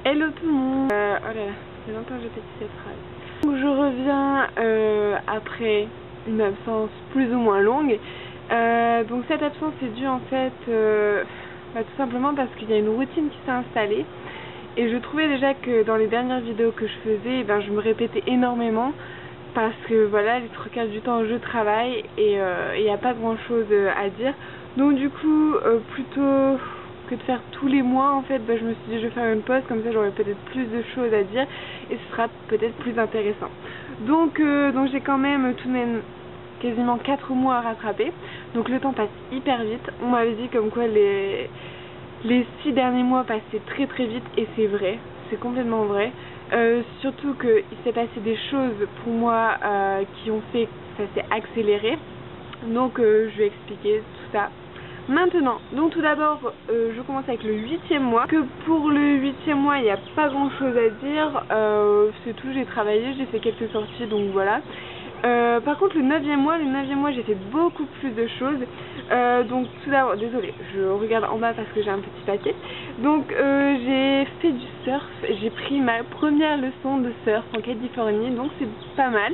Hello tout le monde. Oh là là, c'est longtemps que j'ai fait cette phrase. Donc je reviens après une absence plus ou moins longue. Donc cette absence est due en fait tout simplement parce qu'il y a une routine qui s'est installée. Et je trouvais déjà que dans les dernières vidéos que je faisais, je me répétais énormément. Parce que voilà, les trois quarts du temps je travaille et il n'y a pas grand chose à dire. Donc du coup, plutôt que de faire tous les mois en fait, je me suis dit je vais faire une pause, comme ça j'aurai peut-être plus de choses à dire et ce sera peut-être plus intéressant. Donc j'ai quand même tout de même quasiment 4 mois à rattraper. Donc le temps passe hyper vite. On m'avait dit comme quoi les 6 derniers mois passaient très très vite et c'est vrai, c'est complètement vrai. Surtout qu'il s'est passé des choses pour moi qui ont fait que ça s'est accéléré. Donc je vais expliquer tout ça maintenant. Donc tout d'abord je commence avec le 8e mois. Que pour le 8e mois il n'y a pas grand chose à dire, c'est tout, j'ai travaillé, j'ai fait quelques sorties, donc voilà. Par contre le 9e mois j'ai fait beaucoup plus de choses. Donc tout d'abord, désolée, je regarde en bas parce que j'ai un petit papier. Donc j'ai fait du surf, j'ai pris ma première leçon de surf en Californie, donc c'est pas mal.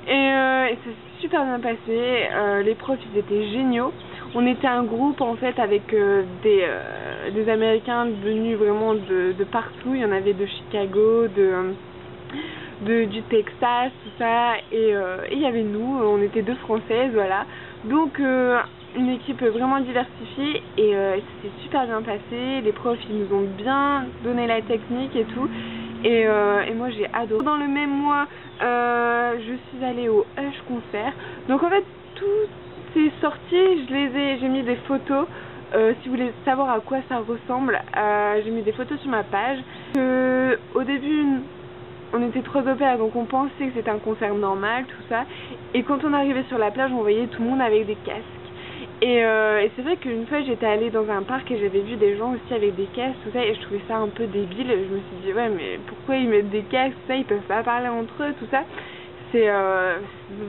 Et c'est super bien passé, les profs ils étaient géniaux. On était un groupe en fait avec des Américains venus vraiment de partout. Il y en avait de Chicago, du Texas, tout ça, et il y avait nous, on était 2 Françaises, voilà. Donc une équipe vraiment diversifiée et c'est super bien passé. Les profs ils nous ont bien donné la technique et tout. Et moi j'ai adoré. Dans le même mois, je suis allée au Hush concert. Donc en fait toutes ces sorties, j'ai mis des photos. Si vous voulez savoir à quoi ça ressemble, j'ai mis des photos sur ma page. Au début on était 3 au pair, donc on pensait que c'était un concert normal, tout ça. Et quand on arrivait sur la plage, on voyait tout le monde avec des casques. Et c'est vrai qu'une fois j'étais allée dans un parc et j'avais vu des gens aussi avec des casques, tout ça, et je trouvais ça un peu débile. Je me suis dit ouais, mais pourquoi ils mettent des casques, tout ça, ils peuvent pas parler entre eux, tout ça. C'est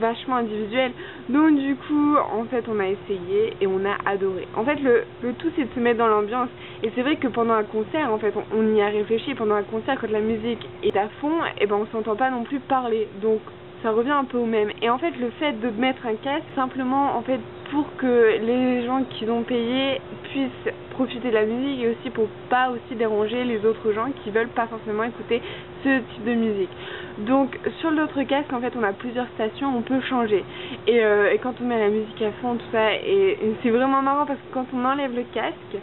vachement individuel. Donc du coup en fait on a essayé et on a adoré. En fait le tout c'est de se mettre dans l'ambiance. Et c'est vrai que pendant un concert en fait on y a réfléchi. Pendant un concert quand la musique est à fond, et on s'entend pas non plus parler. Donc ça revient un peu au même. Et en fait le fait de mettre un casque simplement en fait pour que les gens qui l'ont payé puissent profiter de la musique et aussi pour pas aussi déranger les autres gens qui veulent pas forcément écouter ce type de musique. Donc sur l'autre casque en fait on a plusieurs stations, on peut changer et quand on met la musique à fond tout ça et c'est vraiment marrant parce que quand on enlève le casque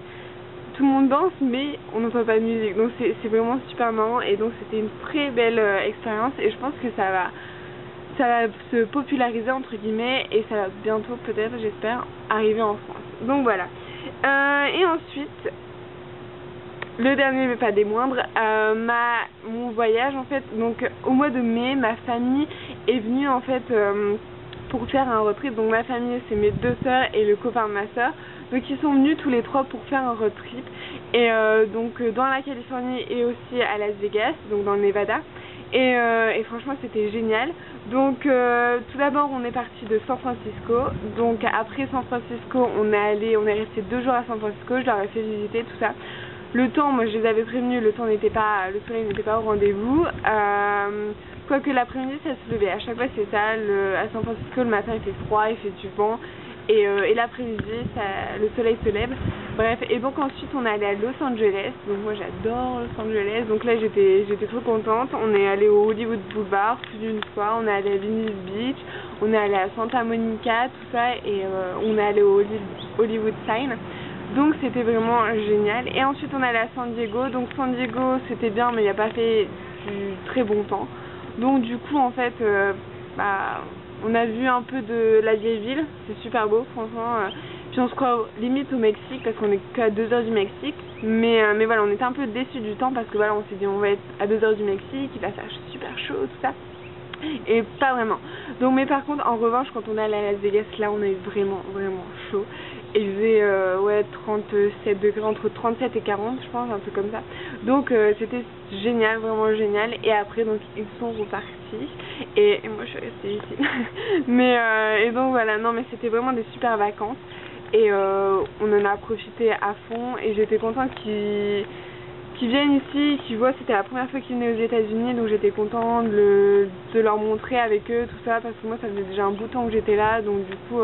tout le monde danse mais on n'entend pas de musique, donc c'est vraiment super marrant. Et donc c'était une très belle expérience et je pense que ça va se populariser entre guillemets et ça va bientôt peut-être, j'espère, arriver en France. Donc voilà. Et ensuite le dernier mais pas des moindres, mon voyage en fait. Donc au mois de mai ma famille est venue en fait pour faire un road trip. Donc ma famille c'est mes 2 sœurs et le copain de ma sœur. Donc ils sont venus tous les 3 pour faire un road trip. Et donc dans la Californie et aussi à Las Vegas, donc dans le Nevada. Et franchement c'était génial. Donc tout d'abord on est parti de San Francisco. Donc après San Francisco on est resté 2 jours à San Francisco. Je leur ai fait visiter tout ça. Le temps, moi je les avais prévenus, le soleil n'était pas au rendez-vous. Quoique l'après-midi ça se levait, à chaque fois c'est ça, à San Francisco le matin il fait froid, il fait du vent, et l'après-midi le soleil se lève. Bref, et donc ensuite on est allé à Los Angeles, donc moi j'adore Los Angeles, donc là j'étais trop contente. On est allé au Hollywood Boulevard plus d'une fois, on est allé à Venice Beach, on est allé à Santa Monica, tout ça, et on est allé au Hollywood Sign. Donc c'était vraiment génial. Et ensuite on est allé à San Diego. Donc San Diego c'était bien mais il n'y a pas fait du très bon temps. Donc du coup en fait on a vu un peu de la vieille ville. C'est super beau franchement. Puis on se croit limite au Mexique parce qu'on est qu'à 2 heures du Mexique. Mais voilà, on était un peu déçus du temps parce que voilà, on s'est dit on va être à 2 heures du Mexique, il va faire super chaud, tout ça. Et pas vraiment. Donc mais par contre en revanche quand on est allé à Las Vegas, là on a eu vraiment chaud. Et il faisait 37 degrés, entre 37 et 40 je pense, un peu comme ça. Donc c'était génial, vraiment génial. Et après donc ils sont repartis et moi je suis restée ici. Et donc voilà, non mais c'était vraiment des super vacances. Et on en a profité à fond et j'étais contente qui viennent ici, qui voient, c'était la première fois qu'ils venaient aux États-Unis, donc j'étais contente de leur montrer avec eux tout ça, parce que moi ça faisait déjà un bout de temps que j'étais là, donc du coup,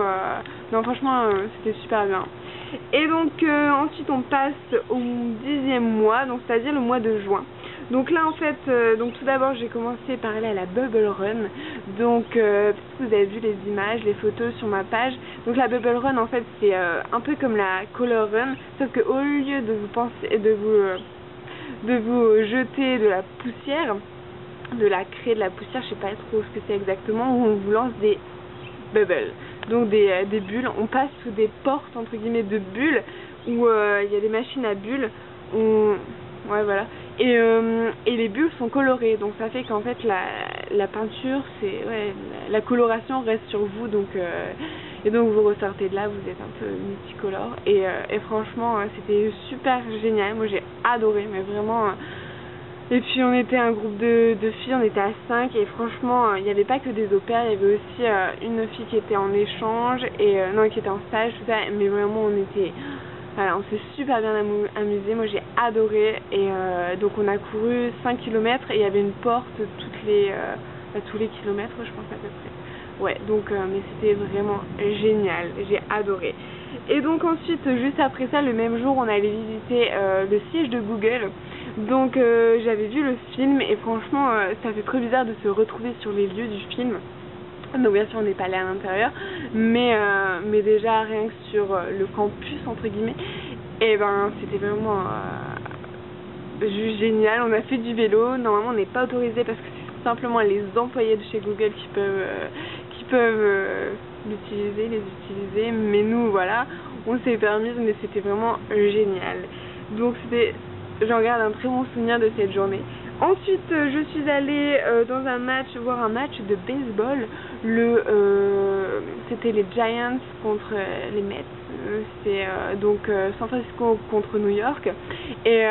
non franchement c'était super bien. Et donc ensuite on passe au 10e mois, donc c'est-à-dire le mois de juin. Donc là en fait, donc tout d'abord j'ai commencé par aller à la Bubble Run, donc peut-être que vous avez vu les images, les photos sur ma page. Donc la Bubble Run en fait c'est un peu comme la Color Run, sauf qu'au lieu de vous jeter de la poussière, de la craie, de la poussière, je sais pas trop ce que c'est exactement, où on vous lance des bubbles, donc des bulles. On passe sous des portes entre guillemets de bulles où il y a des machines à bulles. Ouais voilà. Et les bulles sont colorées, donc ça fait qu'en fait la peinture, c'est la coloration reste sur vous, donc et donc vous ressortez de là, vous êtes un peu multicolore et franchement c'était super génial. Moi j'ai adoré, mais vraiment. Et puis on était un groupe de filles, on était à 5 et franchement il n'y avait pas que des au pair, il y avait aussi une fille qui était en échange et non, qui était en stage, tout ça, mais vraiment on était, voilà, on s'est super bien amusé. Moi j'ai adoré et donc on a couru 5 km et il y avait une porte tous les kilomètres je pense à peu près. Ouais, donc mais c'était vraiment génial, j'ai adoré. Et donc ensuite, juste après ça, le même jour, on allait visiter le siège de Google. Donc j'avais vu le film et franchement ça fait trop bizarre de se retrouver sur les lieux du film. Donc bien sûr on n'est pas allé à l'intérieur, mais déjà rien que sur le campus entre guillemets, et ben c'était vraiment juste génial. On a fait du vélo, normalement on n'est pas autorisé parce que c'est simplement les employés de chez Google qui peuvent les utiliser, mais nous voilà, on s'est permis, mais c'était vraiment génial. Donc j'en garde un très bon souvenir de cette journée. Ensuite, je suis allée voir un match de baseball. C'était les Giants contre les Mets. C'est donc San Francisco contre New York. Et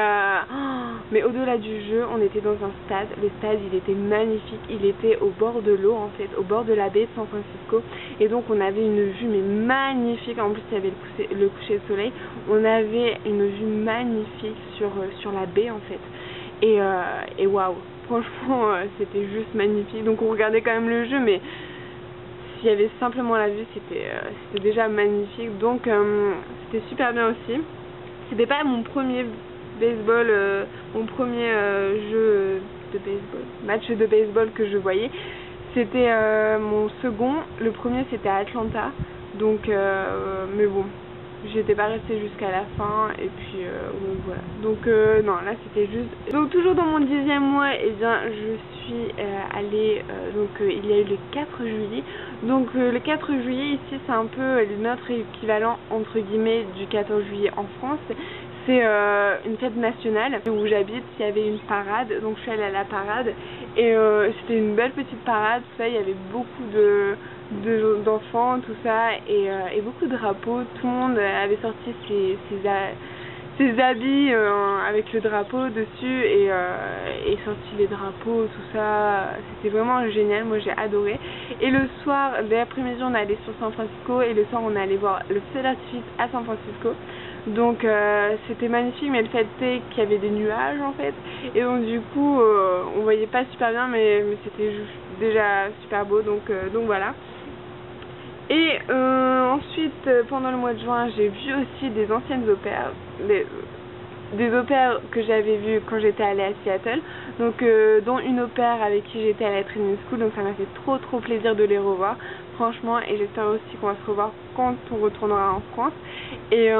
mais au-delà du jeu, on était dans un stade. Le stade, il était magnifique. Il était au bord de l'eau, en fait, au bord de la baie de San Francisco. Et donc, on avait une vue mais magnifique. En plus, il y avait le coucher de soleil. On avait une vue magnifique sur la baie, en fait. Et waouh, franchement c'était juste magnifique. Donc on regardait quand même le jeu, mais s'il y avait simplement la vue, c'était déjà magnifique. Donc c'était super bien aussi. C'était pas mon premier baseball, mon premier jeu de baseball, match de baseball que je voyais. C'était mon second. Le premier c'était à Atlanta. Donc mais bon, j'étais pas restée jusqu'à la fin et puis voilà. Donc non, là c'était juste. Donc toujours dans mon 10e mois, et bien je suis allée donc il y a eu le 4 juillet. Donc le 4 juillet ici c'est un peu notre équivalent entre guillemets du 14 juillet en France. C'est une fête nationale où j'habite. Il y avait une parade, donc je suis allée à la parade et c'était une belle petite parade, tout ça. Il y avait beaucoup d'enfants, tout ça, et beaucoup de drapeaux. Tout le monde avait sorti ses habits avec le drapeau dessus et sorti les drapeaux, tout ça. C'était vraiment génial, moi j'ai adoré. Et le soir, l'après-midi, on allait sur San Francisco et le soir on allait voir le feu d'artifice à San Francisco. Donc c'était magnifique, mais le fait est qu'il y avait des nuages en fait, et donc du coup on voyait pas super bien, mais c'était déjà super beau, donc voilà. Et ensuite pendant le mois de juin, j'ai vu aussi des anciennes opères, des opères que j'avais vues quand j'étais allée à Seattle, donc dont une opère avec qui j'étais à la training school, donc ça m'a fait trop plaisir de les revoir franchement, et j'espère aussi qu'on va se revoir quand on retournera en France. Et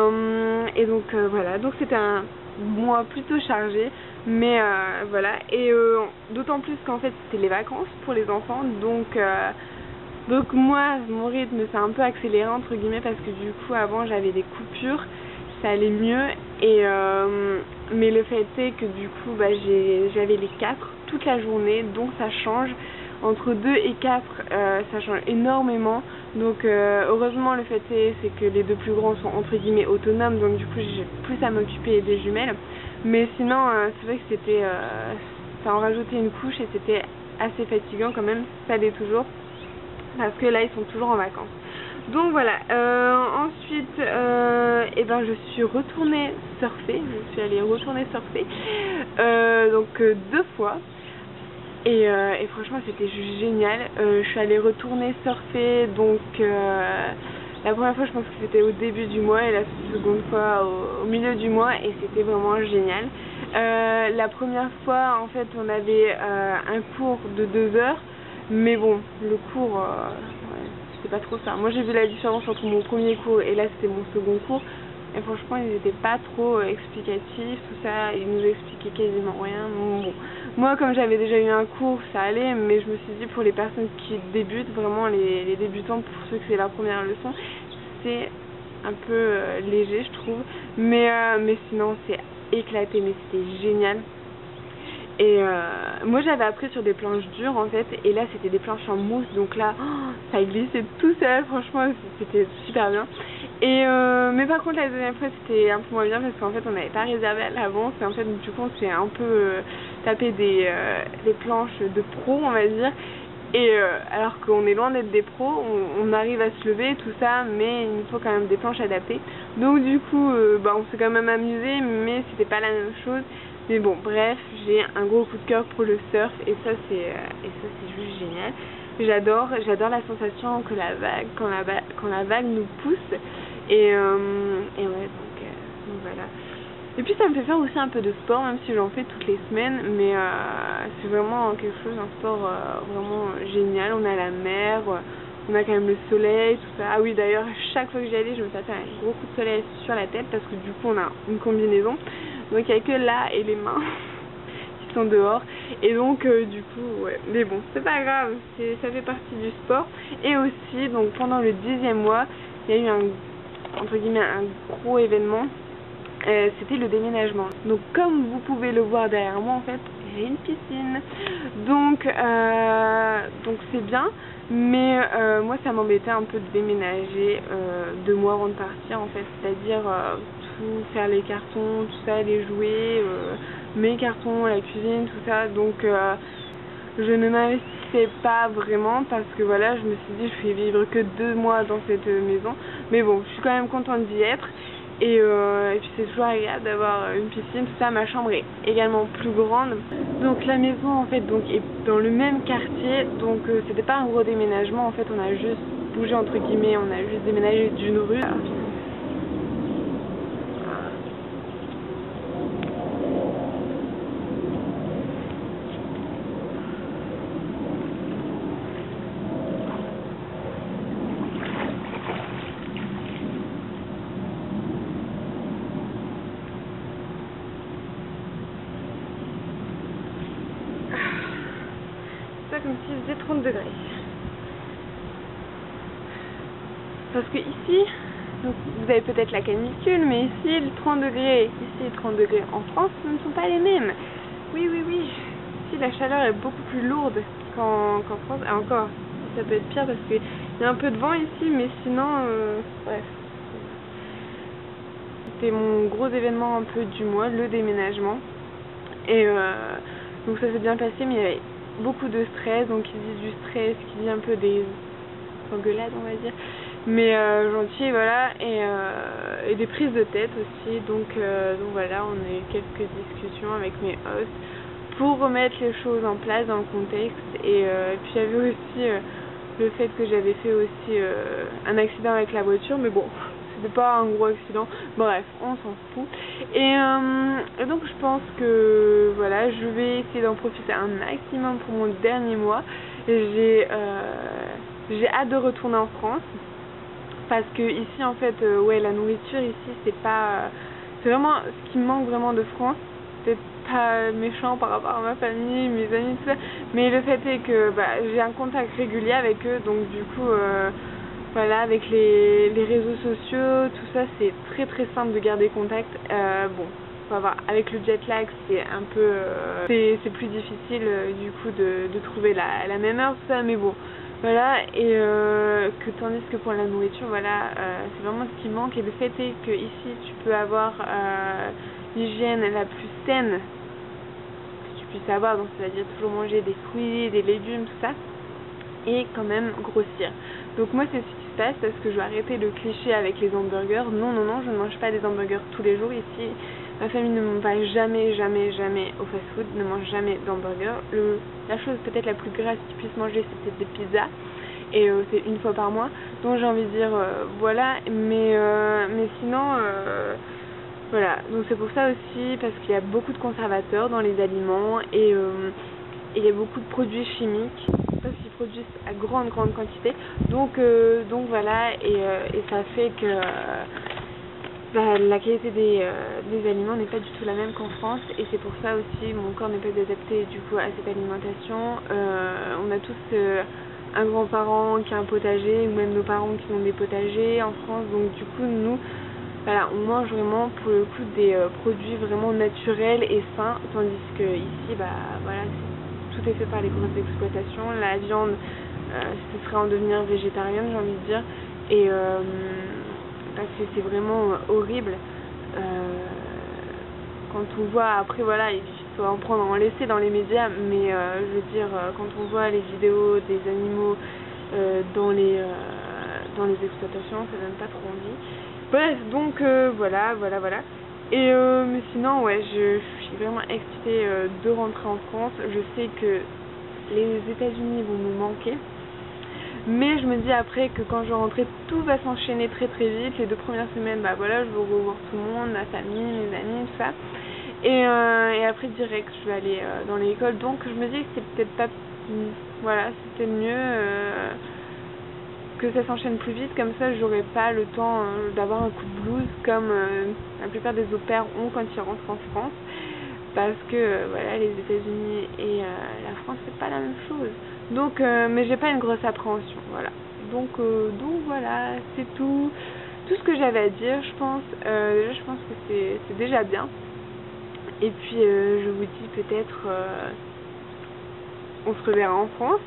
donc voilà, donc c'était un mois plutôt chargé, mais voilà, et d'autant plus qu'en fait c'était les vacances pour les enfants, donc moi mon rythme s'est un peu accéléré entre guillemets, parce que du coup avant j'avais des coupures, ça allait mieux, et mais le fait est que du coup j'avais les 4 toute la journée, donc ça change. Entre 2 et 4, ça change énormément. Donc heureusement le fait c'est que les deux plus grands sont entre guillemets autonomes, donc du coup j'ai plus à m'occuper des jumelles. Mais sinon c'est vrai que c'était ça en rajoutait une couche et c'était assez fatigant quand même, ça l'est toujours, parce que là ils sont toujours en vacances. Donc voilà, ensuite ensuite, et ben, je suis retournée surfer. Je suis allée retourner surfer, donc 2 fois. Et franchement, c'était juste génial. Je suis allée retourner surfer, donc la première fois, je pense que c'était au début du mois, et la seconde fois au milieu du mois, et c'était vraiment génial. La première fois, en fait, on avait un cours de 2 heures, mais bon, le cours, ouais, c'était pas trop ça. Moi, j'ai vu la différence entre mon premier cours et là, c'était mon second cours. Et franchement, ils n'étaient pas trop explicatifs, tout ça, ils nous expliquaient quasiment rien. Donc, bon. Moi, comme j'avais déjà eu un cours, ça allait, mais je me suis dit pour les personnes qui débutent, vraiment les débutants, pour ceux que c'est leur première leçon, c'est un peu léger, je trouve. Mais sinon, c'est éclaté, mais c'était génial. Et moi j'avais appris sur des planches dures en fait, et là c'était des planches en mousse, donc là ça glissait tout seul, franchement c'était super bien. Et mais par contre la deuxième fois c'était un peu moins bien parce qu'en fait on n'avait pas réservé à l'avance, et en fait du coup on s'est un peu tapé des planches de pro, on va dire. Et alors qu'on est loin d'être des pros, on arrive à se lever tout ça, mais il nous faut quand même des planches adaptées. Donc du coup bah, on s'est quand même amusé, mais c'était pas la même chose. Mais bon, bref, j'ai un gros coup de cœur pour le surf, et ça c'est juste génial. J'adore la sensation que la vague, quand la vague nous pousse. Et ouais, donc voilà. Et puis ça me fait faire aussi un peu de sport, même si j'en fais toutes les semaines, mais c'est vraiment quelque chose, un sport vraiment génial. On a la mer, on a quand même le soleil, tout ça. Ah oui, d'ailleurs, chaque fois que j'y allais, je me tapais un gros coup de soleil sur la tête, parce que du coup on a une combinaison. Donc il n'y a que là et les mains qui sont dehors. Et donc du coup, ouais. Mais bon, c'est pas grave, ça fait partie du sport. Et aussi, donc pendant le 10e mois, il y a eu entre guillemets, un gros événement. C'était le déménagement. Donc comme vous pouvez le voir derrière moi, en fait, j'ai une piscine. Donc c'est bien. Mais moi ça m'embêtait un peu de déménager 2 mois avant de partir, en fait. C'est-à-dire tout faire, les cartons, tout ça, les jouets, mes cartons, la cuisine, tout ça. Donc je ne m'investissais pas vraiment, parce que voilà, je me suis dit je vais vivre que 2 mois dans cette maison. Mais bon, je suis quand même contente d'y être. Et puis c'est toujours agréable d'avoir une piscine, tout ça. Ma chambre est également plus grande. Donc la maison en fait donc est dans le même quartier, donc c'était pas un gros déménagement, en fait on a juste bougé entre guillemets, on a juste déménagé d'une rue. Comme s'il faisait 30 degrés. Parce que ici, donc vous avez peut-être la canicule, mais ici, les 30 degrés, ici, les 30 degrés en France, ce ne sont pas les mêmes. Oui. Ici, la chaleur est beaucoup plus lourde qu'en France. Et encore, ça peut être pire parce qu'il y a un peu de vent ici, mais sinon, bref. C'était mon gros événement un peu du mois, le déménagement. Et donc ça s'est bien passé, mais il y avait beaucoup de stress. Donc qui dit du stress, qui dit un peu des engueulades, on va dire, mais gentil, voilà. Et des prises de tête aussi. Donc voilà, on a eu quelques discussions avec mes hosts pour remettre les choses en place dans le contexte. Et puis il y avait aussi le fait que j'avais fait aussi un accident avec la voiture, mais bon, c'était pas un gros accident, bref, on s'en fout. Et donc je pense que voilà, je vais essayer d'en profiter un maximum pour mon dernier mois. J'ai hâte de retourner en France, parce que ici en fait ouais, la nourriture ici c'est pas c'est vraiment ce qui me manque vraiment de France. C'est pas méchant par rapport à ma famille, mes amis, tout ça, mais le fait est que j'ai un contact régulier avec eux, donc du coup voilà, avec les réseaux sociaux, tout ça, c'est très très simple de garder contact. Bon, faut voir, avec le jet lag, c'est un peu c'est plus difficile du coup de trouver la même heure, tout ça, mais bon, voilà. Et tandis que pour la nourriture, voilà, c'est vraiment ce qui manque. Et le fait est que ici tu peux avoir l'hygiène la plus saine que tu puisses avoir, donc c'est-à-dire toujours manger des fruits, des légumes, tout ça, et quand même grossir. Donc moi c'est se passe parce que je vais arrêter le cliché avec les hamburgers. Non, non, non, je ne mange pas des hamburgers tous les jours ici. Ma famille ne va jamais, jamais, jamais au fast-food, ne mange jamais d'hamburgers. La chose peut-être la plus grasse que tu puisses manger, c'est peut-être des pizzas. Et c'est une fois par mois. Donc j'ai envie de dire, voilà. Mais sinon, voilà. Donc c'est pour ça aussi, parce qu'il y a beaucoup de conservateurs dans les aliments. Et il y a beaucoup de produits chimiques. Parce qu'ils produisent à grande quantité. Donc voilà. Et ça fait que... la qualité des aliments n'est pas du tout la même qu'en France, et c'est pour ça aussi mon corps n'est pas adapté du coup à cette alimentation. On a tous un grand-parent qui a un potager, ou même nos parents qui ont des potagers en France, donc du coup nous, voilà, on mange vraiment pour le coup des produits vraiment naturels et sains, tandis que ici, voilà, tout est fait par les grosses exploitations. La viande, ce serait en devenir végétarienne, j'ai envie de dire, et parce que c'est vraiment horrible quand on voit, après voilà, il faut en prendre, en laisser dans les médias, mais je veux dire, quand on voit les vidéos des animaux dans les exploitations, ça donne pas trop envie. Bref, donc voilà. Et mais sinon, ouais, je suis vraiment excitée de rentrer en France. Je sais que les États-Unis vont nous manquer. Mais je me dis après que quand je vais rentrer, tout va s'enchaîner très vite. Les 2 premières semaines, voilà, je vais revoir tout le monde, ma famille, mes amis, tout ça. Et après direct, je vais aller dans l'école. Donc je me dis que c'est peut-être pas... Voilà, c'était mieux que ça s'enchaîne plus vite. Comme ça, j'aurai pas le temps d'avoir un coup de blues comme la plupart des au-pairs ont quand ils rentrent en France. Parce que voilà, les États-Unis et la France, c'est pas la même chose. Donc mais j'ai pas une grosse appréhension, voilà. Donc voilà, c'est tout ce que j'avais à dire, je pense. Déjà, je pense que c'est déjà bien. Et puis je vous dis peut-être on se reverra en France.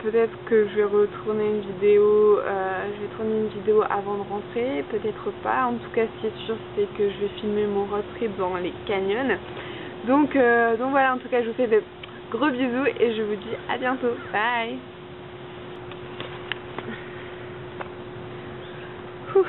Peut-être que je vais retourner une vidéo, je vais tourner une vidéo avant de rentrer, peut-être pas. En tout cas, ce qui est sûr, c'est que je vais filmer mon road trip dans les canyons. Donc voilà, en tout cas, je vous fais de gros bisous et je vous dis à bientôt. Bye. Ouh.